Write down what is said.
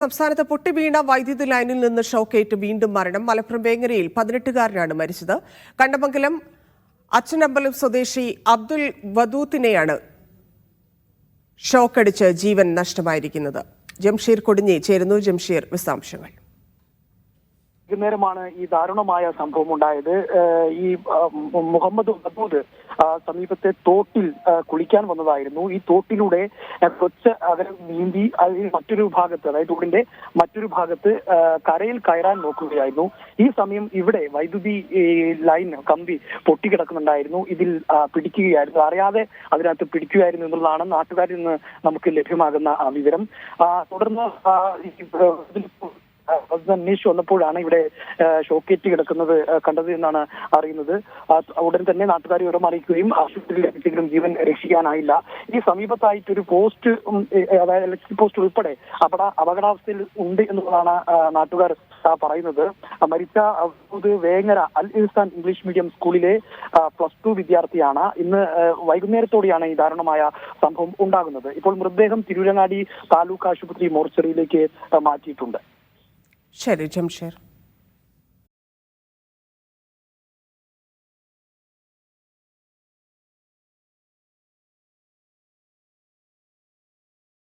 സംസ്ഥാനത്ത് പൊട്ടിവീണ വൈദ്യുതി ലൈനിൽ നിന്ന് ഷോക്കേറ്റ് വീണ്ടും മരണം. മലപ്പുറം വേങ്ങരയിൽ 18-കാരനാണ് മരിച്ചത്. കണ്ടമംഗലം അച്ചനമ്പലം സ്വദേശി അബ്ദുൽ വദൂത്തിനെയാണ് ഷോക്കടിച്ച് ജീവൻ നഷ്ടമായിരിക്കുന്നത്. ജംഷീർ കൊടിഞ്ഞി ചേരുന്നു. ജംഷീർ, വിശദാംശങ്ങൾ. വൈകുന്നേരമാണ് ഈ ദാരുണമായ സംഭവം ഉണ്ടായത്. ഈ മുഹമ്മദ് വദൂദ് സമീപത്തെ തോട്ടിൽ കുളിക്കാൻ വന്നതായിരുന്നു. ഈ തോട്ടിലൂടെ കൊച്ച് അകലം നീന്തി മറ്റൊരു ഭാഗത്ത്, അതായത് തോടിന്റെ മറ്റൊരു ഭാഗത്ത് കരയിൽ കയറാൻ നോക്കുകയായിരുന്നു. ഈ സമയം ഇവിടെ വൈദ്യുതി ലൈൻ കമ്പി പൊട്ടിക്കിടക്കുന്നുണ്ടായിരുന്നു. ഇതിൽ പിടിക്കുകയായിരുന്നു, അറിയാതെ അതിനകത്ത് പിടിക്കുകയായിരുന്നു എന്നുള്ളതാണ് നാട്ടുകാരിൽ നിന്ന് നമുക്ക് ലഭ്യമാകുന്ന വിവരം. തുടർന്ന് അന്വേഷിച്ച് വന്നപ്പോഴാണ് ഇവിടെ ഷോക്കേറ്റ് കിടക്കുന്നത് കണ്ടത് എന്നാണ് അറിയുന്നത്. ഉടൻ തന്നെ നാട്ടുകാരെ വിവരം അറിയിക്കുകയും ആശുപത്രിയിൽ എത്തിച്ചെങ്കിലും ജീവൻ രക്ഷിക്കാനായില്ല. ഈ സമീപത്തായിട്ടൊരു പോസ്റ്റ്, അതായത് ഇലക്ട്രിക് പോസ്റ്റ് ഉൾപ്പെടെ അപകടാവസ്ഥയിൽ ഉണ്ട് എന്നുള്ളതാണ് നാട്ടുകാർ പറയുന്നത്. മരിച്ച വേങ്ങര അൽ ഇഹ്സാൻ ഇംഗ്ലീഷ് മീഡിയം സ്കൂളിലെ +2 വിദ്യാർത്ഥിയാണ്. ഇന്ന് വൈകുന്നേരത്തോടെയാണ് ഈ ദാരുണമായ സംഭവം ഉണ്ടാകുന്നത്. ഇപ്പോൾ മൃതദേഹം തിരൂരങ്ങാടി താലൂക്ക് ആശുപത്രി മോർച്ചറിയിലേക്ക് മാറ്റിയിട്ടുണ്ട്. ശരി ജംഷീർ.